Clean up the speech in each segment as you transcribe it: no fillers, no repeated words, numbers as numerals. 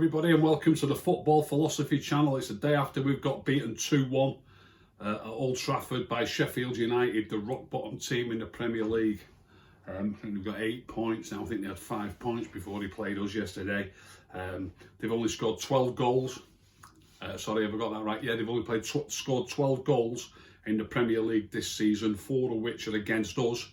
everybody, and welcome to the Football Philosophy channel. It's the day after we've got beaten 2-1 at Old Trafford by Sheffield United, the rock bottom team in the Premier League. I think they've got 8 points now. I think they had 5 points before they played us yesterday. They've only scored 12 goals. Sorry, have I got that right? Yeah, they've only scored 12 goals in the Premier League this season, 4 of which are against us.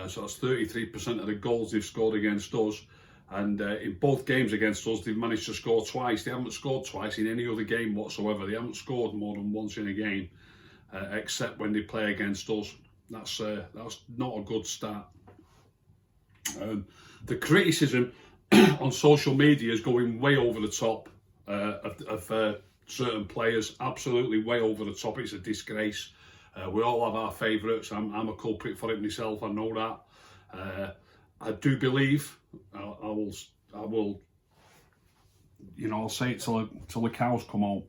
So that's 33% of the goals they've scored against us. And in both games against us, they've managed to score twice. They haven't scored twice in any other game whatsoever. They haven't scored more than once in a game, except when they play against us. That's not a good start. The criticism on social media is going way over the top of certain players. Absolutely way over the top. It's a disgrace. We all have our favourites. I'm a culprit for it myself. I know that. I do believe, I will, you know, I'll say it till the cows come home.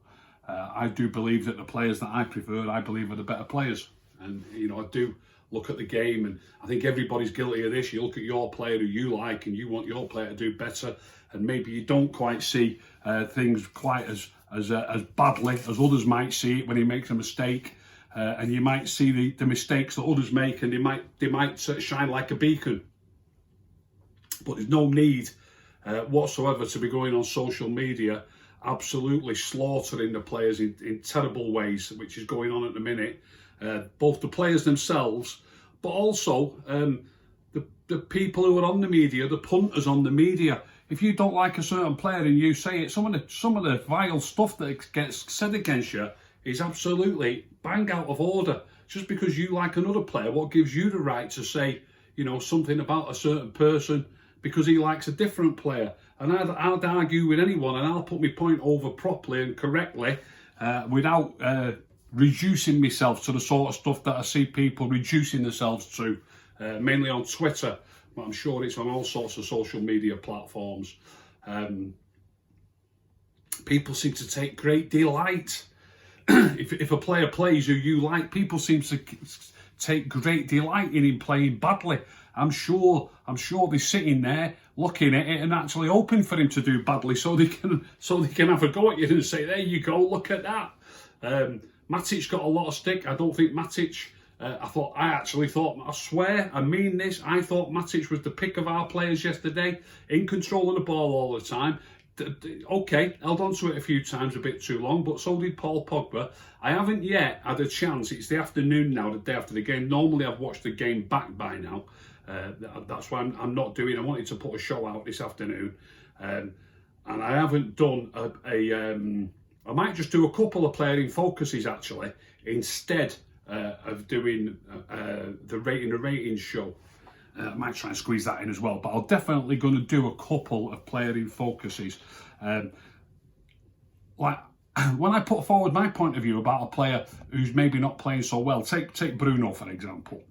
I do believe that the players that I prefer, I believe are the better players. And, you know, I do look at the game, and I think everybody's guilty of this. You look at your player who you like and you want your player to do better, and maybe you don't quite see things quite as badly as others might see it when he makes a mistake. And you might see the mistakes that others make, and they might sort of shine like a beacon. But there's no need whatsoever to be going on social media absolutely slaughtering the players in terrible ways, which is going on at the minute. Both the players themselves, but also the people who are on the media, the punters on the media. If you don't like a certain player and you say it, some of the vile stuff that gets said against you is absolutely bang out of order. Just because you like another player, what gives you the right to say, you know, something about a certain person because he likes a different player? And I'd argue with anyone, and I'll put my point over properly and correctly without reducing myself to the sort of stuff that I see people reducing themselves to, mainly on Twitter, but I'm sure it's on all sorts of social media platforms. People seem to take great delight. If a player plays who you like, people seem to take great delight in him playing badly. I'm sure they're sitting there looking at it and actually hoping for him to do badly so they can have a go at you and say, there you go, look at that. Matic got a lot of stick. I don't think Matic, I swear, I mean this, I thought Matic was the pick of our players yesterday, in control of the ball all the time. Okay, held on to it a few times a bit too long, but so did Paul Pogba. I haven't yet had a chance. It's the afternoon now, the day after the game. Normally I've watched the game back by now. That's why I'm not doing. I wanted to put a show out this afternoon, and I haven't done I might just do a couple of player in focuses actually, instead of doing the ratings show. I might try and squeeze that in as well, but I'm definitely going to do a couple of player in focuses. Like when I put forward my point of view about a player who's maybe not playing so well, take Bruno for example.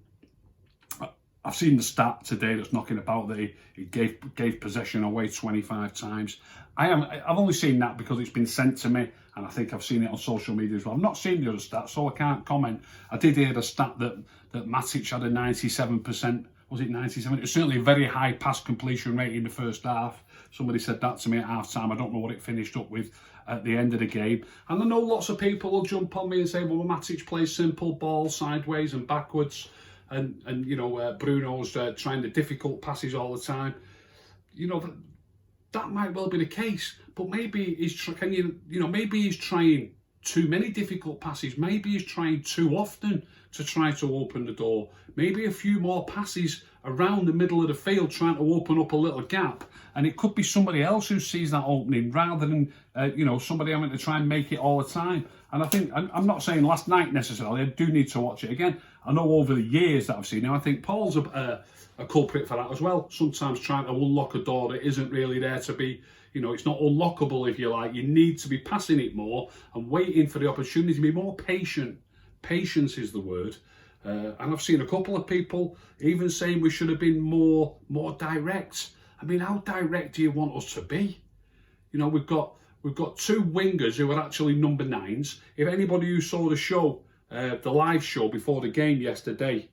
I've seen the stat today that's knocking about that he gave possession away 25 times. I've only seen that because it's been sent to me, and I think I've seen it on social media as well. I've not seen the other stats, so I can't comment. I did hear the stat that Matic had a 97%. Was it 97? It was certainly a very high pass completion rate in the first half. Somebody said that to me at half time. I don't know what it finished up with at the end of the game. And I know lots of people will jump on me and say, well, Matic plays simple ball sideways and backwards. And you know, Bruno's trying the difficult passes all the time. You know, that might well be the case. But maybe maybe he's trying too many difficult passes. Maybe he's trying too often to try to open the door. Maybe a few more passes around the middle of the field trying to open up a little gap. And it could be somebody else who sees that opening rather than, somebody having to try and make it all the time. And I think, I'm not saying last night necessarily, I do need to watch it again. I know over the years that I've seen him, I think Paul's a culprit for that as well. Sometimes trying to unlock a door that isn't really there to be, it's not unlockable, if you like. You need to be passing it more and waiting for the opportunity to be more patient. Patience is the word. And I've seen a couple of people even saying we should have been more direct. I mean, how direct do you want us to be? We've got 2 wingers who are actually number 9s. If anybody who saw the show, the live show before the game yesterday,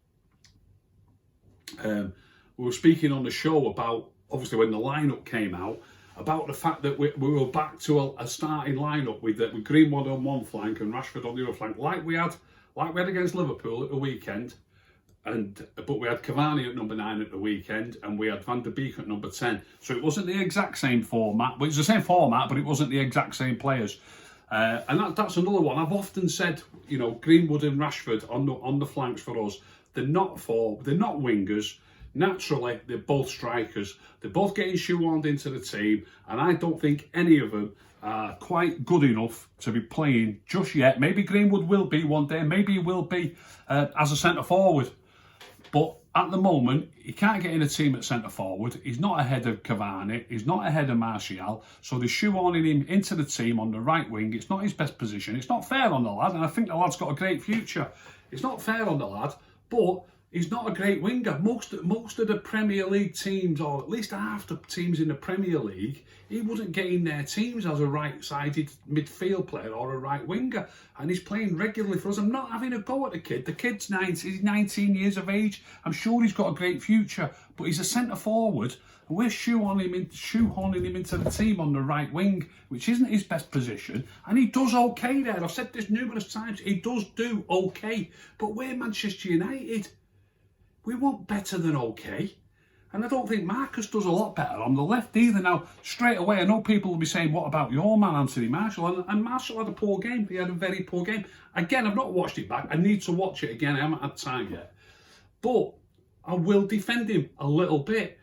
we were speaking on the show about, obviously, when the lineup came out, about the fact that we were back to a starting lineup with Greenwood on one flank and Rashford on the other flank, like we had against Liverpool at the weekend. But we had Cavani at number 9 at the weekend, and we had Van der Beek at number 10. So it wasn't the exact same format, but it's the same format, but it wasn't the exact same players. And that's another one. I've often said, you know, Greenwood and Rashford on the flanks for us. They're not wingers. Naturally, they're both strikers. They're both getting shoehorned into the team, and I don't think any of them are quite good enough to be playing just yet. Maybe Greenwood will be one day. Maybe he will be as a centre forward. But at the moment, he can't get in a team at centre forward. He's not ahead of Cavani. He's not ahead of Martial. So they're shoehorning him into the team on the right wing. It's not his best position. It's not fair on the lad, and I think the lad's got a great future. It's not fair on the lad, but he's not a great winger. Most of the Premier League teams, or at least half the teams in the Premier League, he wouldn't get in their teams as a right-sided midfield player or a right winger. And he's playing regularly for us. I'm not having a go at the kid. The kid's 19 years of age. I'm sure he's got a great future, but he's a centre forward. And we're shoehorning him into the team on the right wing, which isn't his best position. And he does okay there. I've said this numerous times. He does do okay. But we're Manchester United. We want better than okay. And I don't think Marcus does a lot better on the left either. Now, straight away, I know people will be saying, what about your man, Anthony Martial? And Martial had a poor game. He had a very poor game. Again, I've not watched it back. I need to watch it again. I haven't had time yet. But I will defend him a little bit.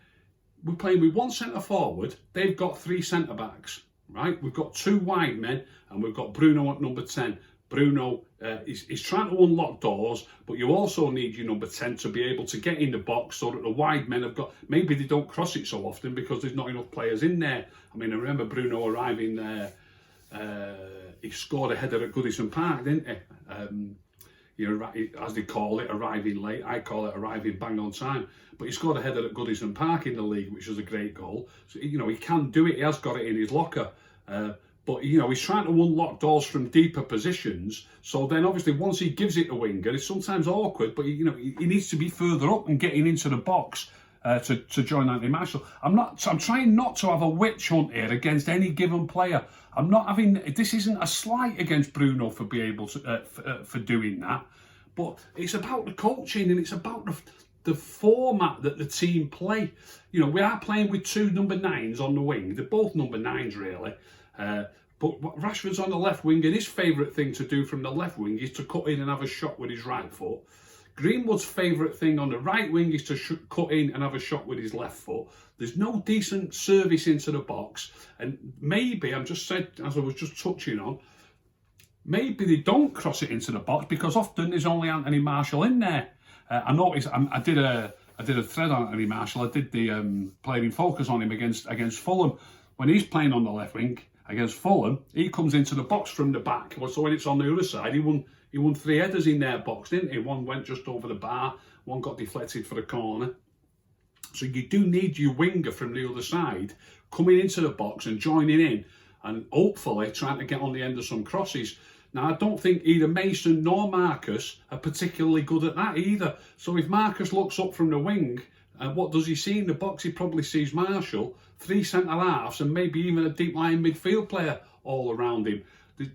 We're playing with one centre forward. They've got 3 centre backs, right? We've got 2 wide men, and we've got Bruno at number 10. Bruno is trying to unlock doors, but you also need your number 10 to be able to get in the box so that the wide men have got... Maybe they don't cross it so often because there's not enough players in there. I mean, I remember Bruno arriving there. He scored a header at Goodison Park, didn't he? You know, as they call it, arriving late. I call it arriving bang on time. But he scored a header at Goodison Park in the league, which was a great goal. So, you know, he can do it. He has got it in his locker. But, you know, he's trying to unlock doors from deeper positions. So then, obviously, once he gives it a winger, it's sometimes awkward. But, you know, he needs to be further up and getting into the box to join Anthony Martial. I'm trying not to have a witch hunt here against any given player. I'm not having... This isn't a slight against Bruno for being able to for doing that. But it's about the coaching, and it's about the format that the team play. You know, we are playing with 2 number 9s on the wing. They're both number 9s, really. But Rashford's on the left wing, and his favourite thing to do from the left wing is to cut in and have a shot with his right foot. Greenwood's favourite thing on the right wing is to cut in and have a shot with his left foot. There's no decent service into the box, and maybe, I've just said, as I was just touching on, maybe they don't cross it into the box because often there's only Anthony Martial in there. I noticed, I did a thread on Anthony Martial. I did the player in focus on him against Fulham. When he's playing on the left wing against Fulham, he comes into the box from the back. So when it's on the other side, he won 3 headers in their box, didn't he? One went just over the bar, one got deflected for the corner. So you do need your winger from the other side coming into the box and joining in and hopefully trying to get on the end of some crosses. Now, I don't think either Mason nor Marcus are particularly good at that either. So if Marcus looks up from the wing, what does he see in the box? He probably sees Martial, 3 centre-halves and maybe even a deep-lying midfield player all around him.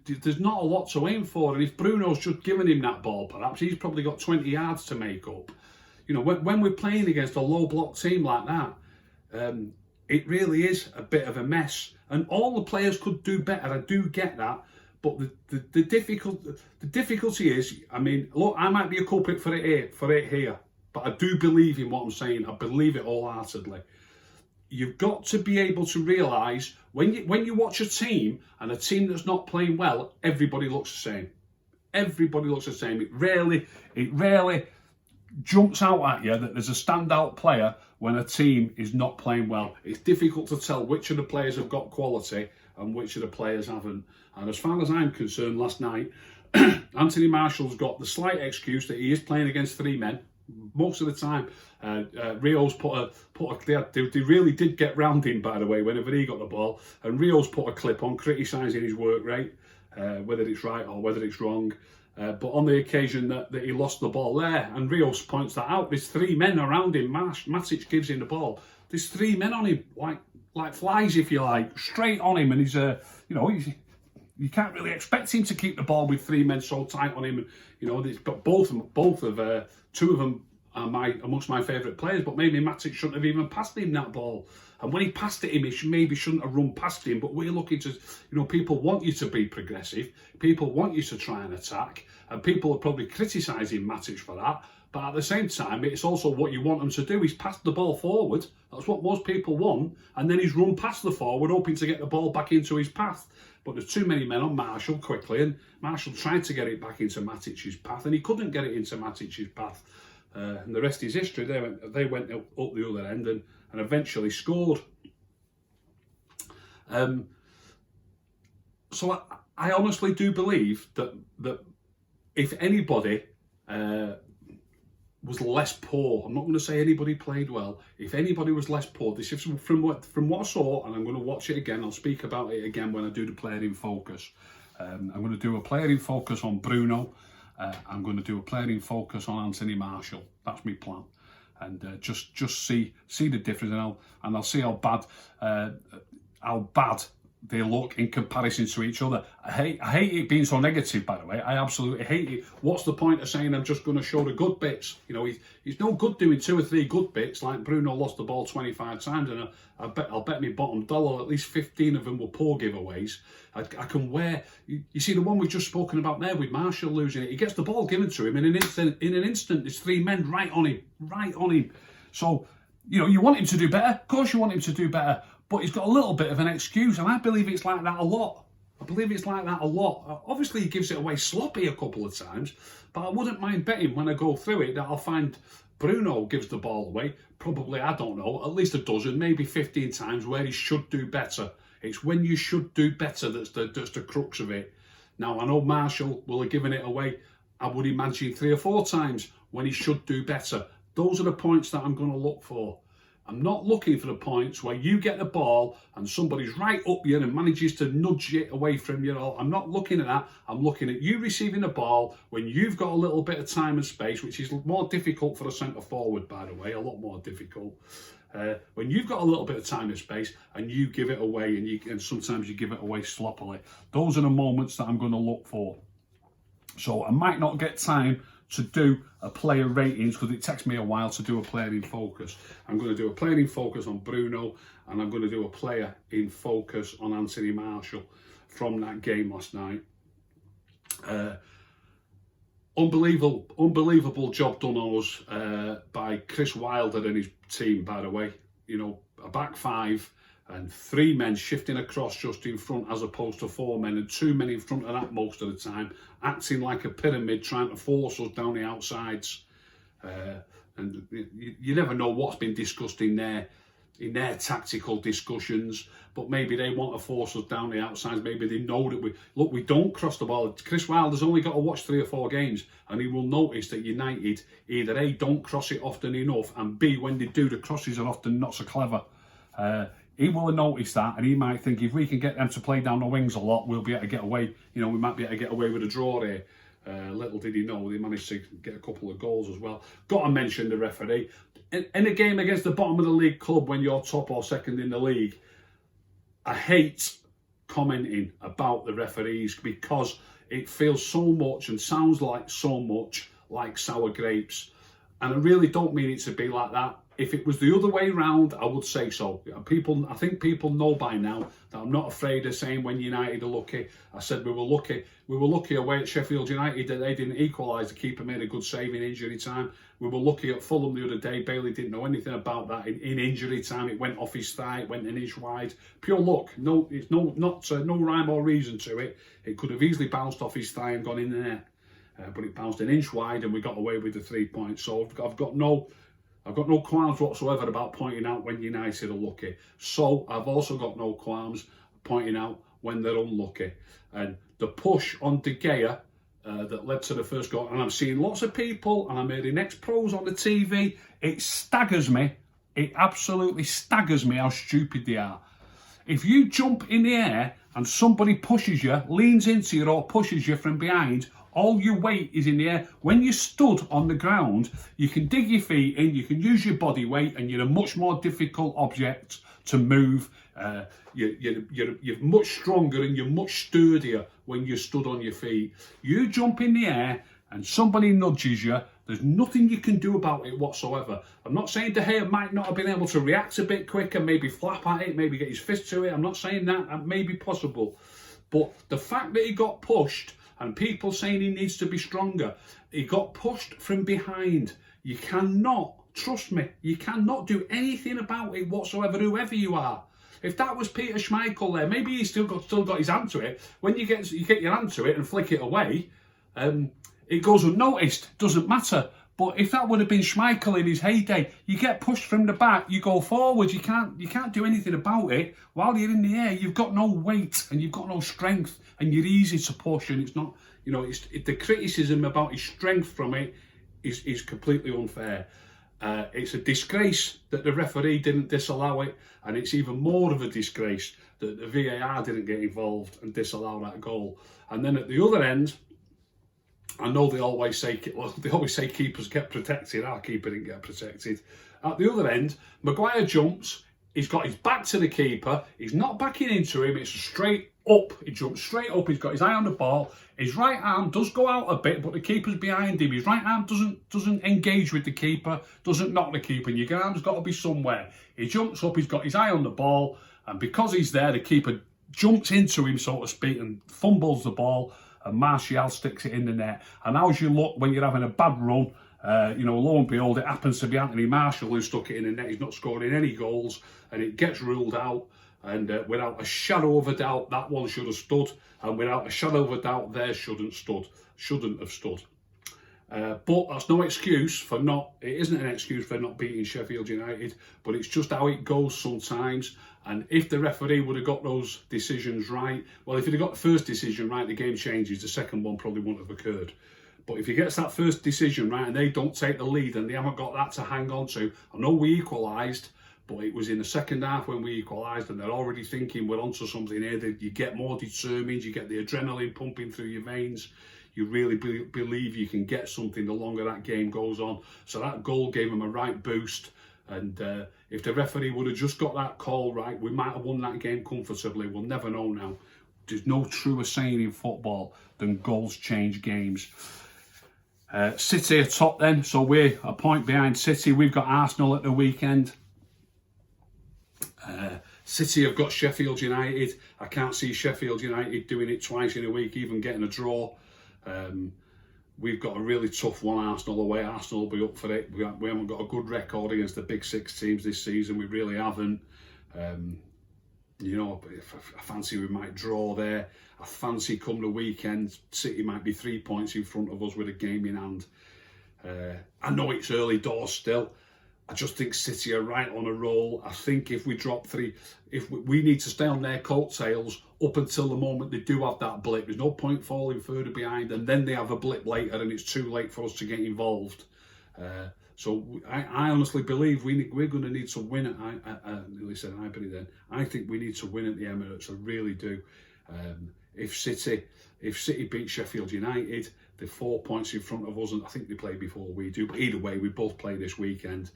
There's not a lot to aim for, and if Bruno's just given him that ball, perhaps he's probably got 20 yards to make up. You know, when we're playing against a low-block team like that, it really is a bit of a mess. And all the players could do better, I do get that, but the difficulty is, I mean, look, I might be a culprit for it here, but I do believe in what I'm saying. I believe it wholeheartedly. You've got to be able to realise when you watch a team and a team that's not playing well, everybody looks the same. Everybody looks the same. It rarely jumps out at you that there's a standout player when a team is not playing well. It's difficult to tell which of the players have got quality and which of the players haven't. And as far as I'm concerned, last night, Anthony Martial's got the slight excuse that he is playing against 3 men. Most of the time, Rio's they really did get round him, by the way, whenever he got the ball. And Rio's put a clip on criticising his work rate, whether it's right or whether it's wrong. But on the occasion that he lost the ball there, and Rios points that out, there's 3 men around him. Matic gives him the ball. There's 3 men on him. Like, like flies, if you like, straight on him, and he's you can't really expect him to keep the ball with 3 men so tight on him. And, but two of them are amongst my favourite players, but maybe Matic shouldn't have even passed him that ball. And when he passed it him, he maybe shouldn't have run past him. But we're looking to, people want you to be progressive. People want you to try and attack. And people are probably criticising Matic for that. But at the same time, it's also what you want him to do. He's passed the ball forward. That's what most people want. And then he's run past the forward, hoping to get the ball back into his path. But there's too many men on Marshall quickly, and Marshall tried to get it back into Matic's path, and he couldn't get it into Matic's path. And the rest is history. They went up the other end and eventually scored. So I honestly do believe that if anybody was less poor, I'm not going to say anybody played well, if anybody was less poor, this is from what I saw, and I'm going to watch it again, I'll speak about it again when I do the player in focus. I'm going to do a player in focus on Bruno, I'm going to do a player in focus on Anthony Marshall. That's my plan. And just see the difference, and I'll see how bad they look in comparison to each other. I hate it being so negative, by the way. I absolutely hate it. What's the point of saying I'm just going to show the good bits? He's no good doing 2 or 3 good bits, like Bruno lost the ball 25 times, and I'll bet me bottom dollar at least 15 of them were poor giveaways. I can wear. You see the one we've just spoken about there with Marshall losing it. He gets the ball given to him in an instant. There's 3 men right on him. So you want him to do better. Of course, you want him to do better. But he's got a little bit of an excuse, and I believe it's like that a lot. Obviously, he gives it away sloppy a couple of times, but I wouldn't mind betting when I go through it that I'll find Bruno gives the ball away, probably, I don't know, at least a dozen, maybe 15 times where he should do better. It's when you should do better that's the crux of it. Now, I know Marshall will have given it away, I would imagine 3 or 4 times when he should do better. Those are the points that I'm going to look for. I'm not looking for the points where you get the ball and somebody's right up you and manages to nudge it away from you. I'm not looking at that. I'm looking at you receiving the ball when you've got a little bit of time and space, which is more difficult for a centre forward, by the way, a lot more difficult. When you've got a little bit of time and space and you give it away, and sometimes you give it away sloppily. Those are the moments that I'm going to look for. So I might not get time to do a player ratings because it takes me a while to do a player in focus. I'm going to do a player in focus on Bruno, and I'm going to do a player in focus on Anthony Marshall from that game last night. Unbelievable job done on us by Chris Wilder and his team, by the way. A back 5 and 3 men shifting across just in front as opposed to 4 men, and 2 men in front of that most of the time, acting like a pyramid, trying to force us down the outsides. And you never know what's been discussed in their tactical discussions, but maybe they want to force us down the outsides. Maybe they know that we don't cross the ball. Chris Wilder's only got to watch 3 or 4 games, and he will notice that United either A, don't cross it often enough, and B, when they do, the crosses are often not so clever. He will have noticed that, and he might think if we can get them to play down the wings a lot, we'll be able to get away. We might be able to get away with a draw here. Little did he know, they managed to get a couple of goals as well. Got to mention the referee. In a game against the bottom of the league club when you're top or second in the league, I hate commenting about the referees because it feels so much and sounds like so much like sour grapes. And I really don't mean it to be like that. If it was the other way round, I would say so. I think people know by now that I'm not afraid of saying when United are lucky. I said we were lucky. We were lucky away at Sheffield United that they didn't equalise. The keeper made a good save in injury time. We were lucky at Fulham the other day. Bailey didn't know anything about that. In injury time, it went off his thigh. It went an inch wide. Pure luck. No, it's no rhyme or reason to it. It could have easily bounced off his thigh and gone in there, but it bounced an inch wide, and we got away with the 3 points. So I've got no qualms whatsoever about pointing out when United are lucky. So I've also got no qualms pointing out when they're unlucky. And the push on De Gea that led to the first goal, and I'm seeing lots of people, and I'm hearing ex-pros on the TV, it staggers me. It absolutely staggers me how stupid they are. If you jump in the air and somebody pushes you, leans into you or pushes you from behind, All your weight is in the air. When you're stood on the ground, you can dig your feet in, you can use your body weight, and you're a much more difficult object to move. You're much stronger and you're much sturdier when you're stood on your feet. You jump in the air and somebody nudges you, there's nothing you can do about it whatsoever. I'm not saying De Gea might not have been able to react a bit quicker, maybe flap at it, maybe get his fist to it. I'm not saying that may be possible. But the fact that he got pushed, and people saying he needs to be stronger, he got pushed from behind. You cannot, trust me, you cannot do anything about it whatsoever, whoever you are. If that was Peter Schmeichel there, maybe he's still got his hand to it. When you get your hand to it and flick it away, it goes unnoticed, doesn't matter. But if that would have been Schmeichel in his heyday, you get pushed from the back, you go forward, you can't do anything about it. While you're in the air, you've got no weight and you've got no strength, and you're easy to push. And it's not, the criticism about his strength from it is completely unfair. It's a disgrace that the referee didn't disallow it, and it's even more of a disgrace that the VAR didn't get involved and disallow that goal. And then at the other end, I know they always say keepers get protected. Our keeper didn't get protected. At the other end, Maguire jumps. He's got his back to the keeper. He's not backing into him. It's straight up. He jumps straight up. He's got his eye on the ball. His right arm does go out a bit, but the keeper's behind him. His right arm doesn't engage with the keeper, doesn't knock the keeper. And your arm's got to be somewhere. He jumps up. He's got his eye on the ball, and because he's there, the keeper jumps into him, so to speak, and fumbles the ball. And Martial sticks it in the net. And as you look, when you're having a bad run, lo and behold, it happens to be Anthony Martial who stuck it in the net. He's not scoring any goals, and it gets ruled out. And without a shadow of a doubt, that one should have stood. And without a shadow of a doubt, theirs shouldn't have stood. But that's no excuse for it isn't an excuse for not beating Sheffield United, but it's just how it goes sometimes. And if the referee would have got those decisions right, well, if he'd have got the first decision right, the game changes. The second one probably wouldn't have occurred. But if he gets that first decision right and they don't take the lead and they haven't got that to hang on to, I know we equalised, but it was in the second half when we equalised, and they're already thinking we're onto something here. That you get more determined, you get the adrenaline pumping through your veins. You really believe you can get something the longer that game goes on. So that goal gave them a right boost. And if the referee would have just got that call right, we might have won that game comfortably. We'll never know now. There's no truer saying in football than goals change games. City are top then, so we're a point behind City. We've got Arsenal at the weekend. City have got Sheffield United. I can't see Sheffield United doing it twice in a week, even getting a draw. We've got a really tough one, Arsenal away. Arsenal will be up for it. We haven't got a good record against the big six teams this season. We really haven't. I fancy we might draw there. I fancy come the weekend, City might be 3 points in front of us with a game in hand. I know it's early doors still. I just think City are right on a roll. I think if we drop three, we need to stay on their coattails up until the moment they do have that blip. There's no point falling further behind, and then they have a blip later and it's too late for us to get involved. So I honestly believe we're going to need to win it. I nearly said Highbury then. I think we need to win at the Emirates. I really do. If City beat Sheffield United, they're 4 points in front of us, and I think they play before we do. But either way, we both play this weekend.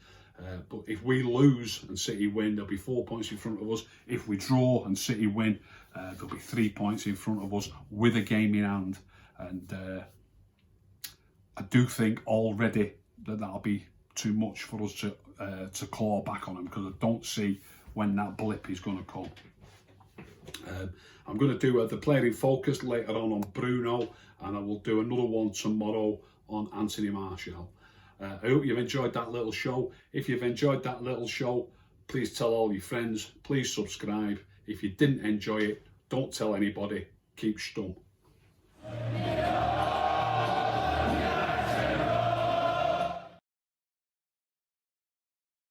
But if we lose and City win, there'll be 4 points in front of us. If we draw and City win, there'll be 3 points in front of us with a game in hand. And I do think already that'll be too much for us to claw back on them, because I don't see when that blip is going to come. I'm going to do the player in focus later on Bruno, and I will do another one tomorrow on Anthony Martial. I hope you've enjoyed that little show. If you've enjoyed that little show, please tell all your friends. Please subscribe. If you didn't enjoy it, don't tell anybody. Keep stum.